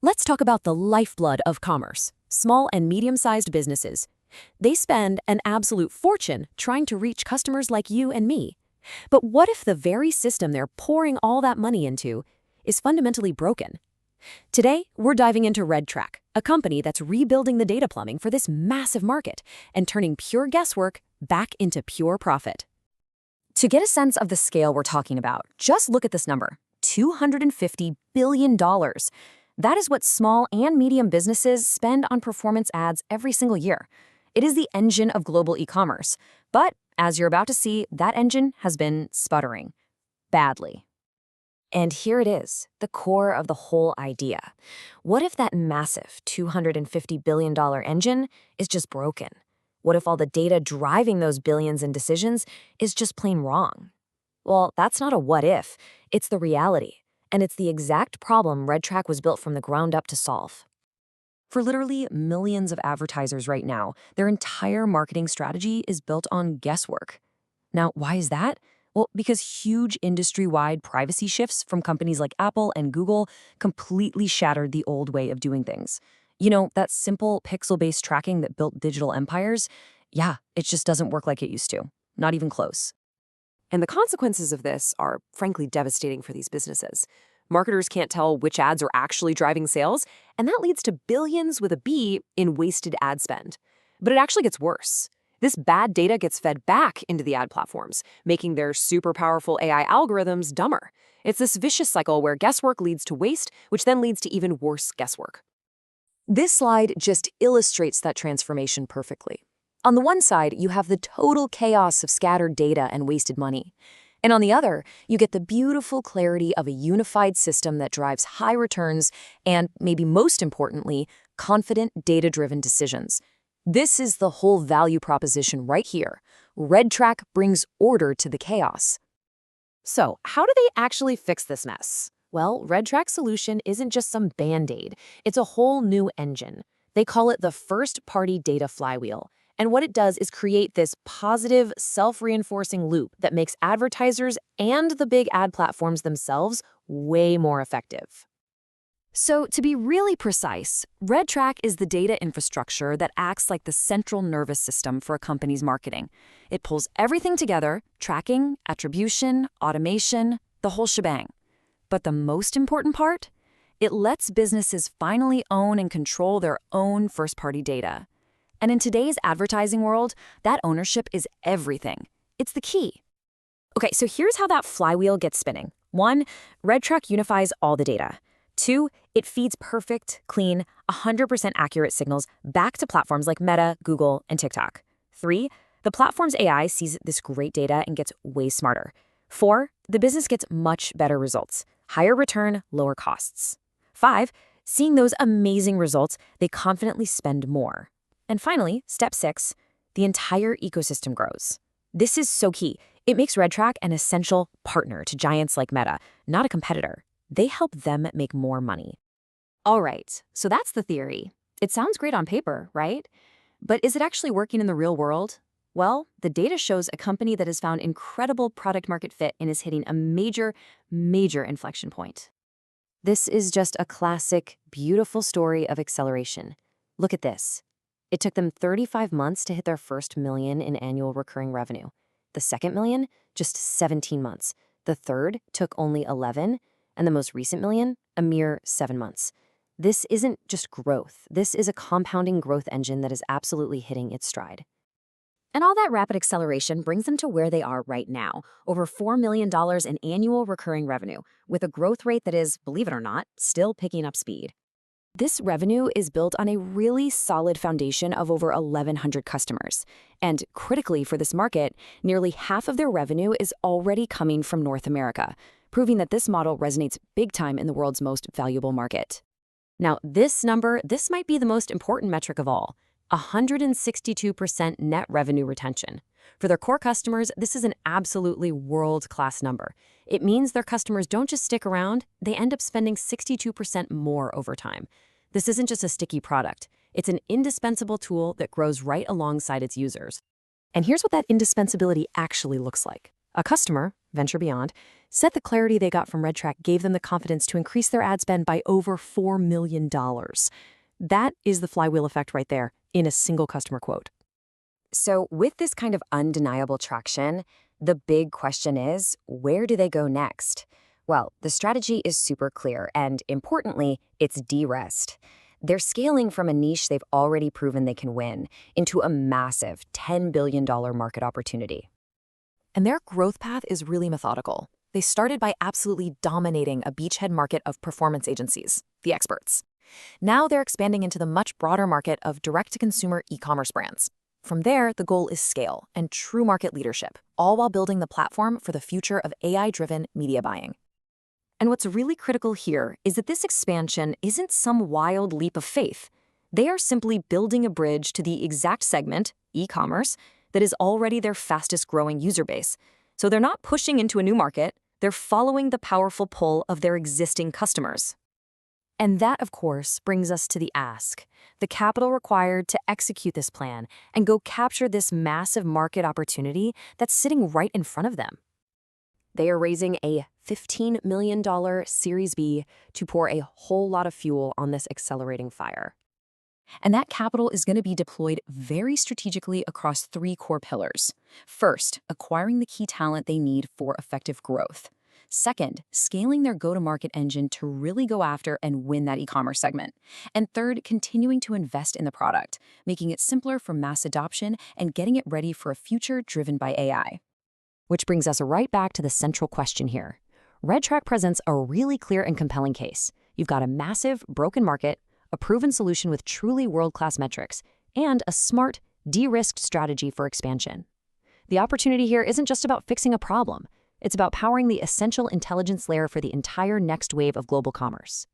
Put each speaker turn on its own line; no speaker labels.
Let's talk about the lifeblood of commerce, small and medium-sized businesses. They spend an absolute fortune trying to reach customers like you and me. But what if the very system they're pouring all that money into is fundamentally broken? Today, we're diving into Redtrack, a company that's rebuilding the data plumbing for this massive market and turning pure guesswork back into pure profit. To get a sense of the scale we're talking about, just look at this number, $250 billion. That is what small and medium businesses spend on performance ads every single year. It is the engine of global e-commerce. But, as you're about to see, that engine has been sputtering. Badly. And here it is, the core of the whole idea. What if that massive $250 billion engine is just broken? What if all the data driving those billions in decisions is just plain wrong? Well, that's not a what if, it's the reality. And it's the exact problem Redtrack was built from the ground up to solve. For literally millions of advertisers right now, their entire marketing strategy is built on guesswork. Now, why is that? Well, because huge industry-wide privacy shifts from companies like Apple and Google completely shattered the old way of doing things. You know, that simple pixel-based tracking that built digital empires? Yeah, it just doesn't work like it used to. Not even close.
And the consequences of this are, frankly, devastating for these businesses. Marketers can't tell which ads are actually driving sales, and that leads to billions with a B in wasted ad spend. But it actually gets worse. This bad data gets fed back into the ad platforms, making their super powerful AI algorithms dumber. It's this vicious cycle where guesswork leads to waste, which then leads to even worse guesswork.
This slide just illustrates that transformation perfectly. On the one side, you have the total chaos of scattered data and wasted money. And on the other, you get the beautiful clarity of a unified system that drives high returns and, maybe most importantly, confident data-driven decisions. This is the whole value proposition right here. Redtrack brings order to the chaos.
So, how do they actually fix this mess? Well, Redtrack's solution isn't just some band-aid. It's a whole new engine. They call it the first-party data flywheel. And what it does is create this positive, self-reinforcing loop that makes advertisers and the big ad platforms themselves way more effective.
So, to be really precise, Redtrack is the data infrastructure that acts like the central nervous system for a company's marketing. It pulls everything together: tracking, attribution, automation, the whole shebang. But the most important part? It lets businesses finally own and control their own first-party data. And in today's advertising world, that ownership is everything. It's the key. Okay, so here's how that flywheel gets spinning. 1, Redtrack unifies all the data. 2, it feeds perfect, clean, 100% accurate signals back to platforms like Meta, Google, and TikTok. 3, the platform's AI sees this great data and gets way smarter. 4, the business gets much better results, higher return, lower costs. 5, seeing those amazing results, they confidently spend more. And finally, step 6, the entire ecosystem grows. This is so key. It makes Redtrack an essential partner to giants like Meta, not a competitor. They help them make more money.
All right, so that's the theory. It sounds great on paper, right? But is it actually working in the real world? Well, the data shows a company that has found incredible product-market fit and is hitting a major inflection point. This is just a classic, beautiful story of acceleration. Look at this. It took them 35 months to hit their first $1 million in annual recurring revenue. The second $1 million, just 17 months. The third took only 11, and the most recent $1 million, a mere 7 months. This isn't just growth. This is a compounding growth engine that is absolutely hitting its stride. And all that rapid acceleration brings them to where they are right now, over $4 million in annual recurring revenue, with a growth rate that is, believe it or not, still picking up speed. This revenue is built on a really solid foundation of over 1,100 customers. And critically for this market, nearly half of their revenue is already coming from North America, proving that this model resonates big time in the world's most valuable market. Now, this might be the most important metric of all: 162% net revenue retention. For their core customers, this is an absolutely world-class number. It means their customers don't just stick around, they end up spending 62% more over time. This isn't just a sticky product. It's an indispensable tool that grows right alongside its users. And here's what that indispensability actually looks like.
A customer, Venture Beyond, said the clarity they got from Redtrack gave them the confidence to increase their ad spend by over $4 million. That is the flywheel effect right there, in a single customer quote.
So with this kind of undeniable traction, the big question is, where do they go next? Well, the strategy is super clear, and importantly, it's de-risked. They're scaling from a niche they've already proven they can win into a massive $10 billion market opportunity.
And their growth path is really methodical. They started by absolutely dominating a beachhead market of performance agencies, the experts. Now they're expanding into the much broader market of direct-to-consumer e-commerce brands. From there, the goal is scale and true market leadership, all while building the platform for the future of AI-driven media buying. And what's really critical here is that this expansion isn't some wild leap of faith. They are simply building a bridge to the exact segment, e-commerce, that is already their fastest-growing user base. So they're not pushing into a new market, they're following the powerful pull of their existing customers. And that, of course, brings us to the ask, the capital required to execute this plan and go capture this massive market opportunity that's sitting right in front of them. They are raising a $15 million Series B to pour a whole lot of fuel on this accelerating fire. And that capital is going to be deployed very strategically across three core pillars. First, acquiring the key talent they need for effective growth. Second, scaling their go-to-market engine to really go after and win that e-commerce segment. And third, continuing to invest in the product, making it simpler for mass adoption and getting it ready for a future driven by AI. Which brings us right back to the central question here. Redtrack presents a really clear and compelling case. You've got a massive, broken market, a proven solution with truly world-class metrics, and a smart, de-risked strategy for expansion. The opportunity here isn't just about fixing a problem. It's about powering the essential intelligence layer for the entire next wave of global commerce.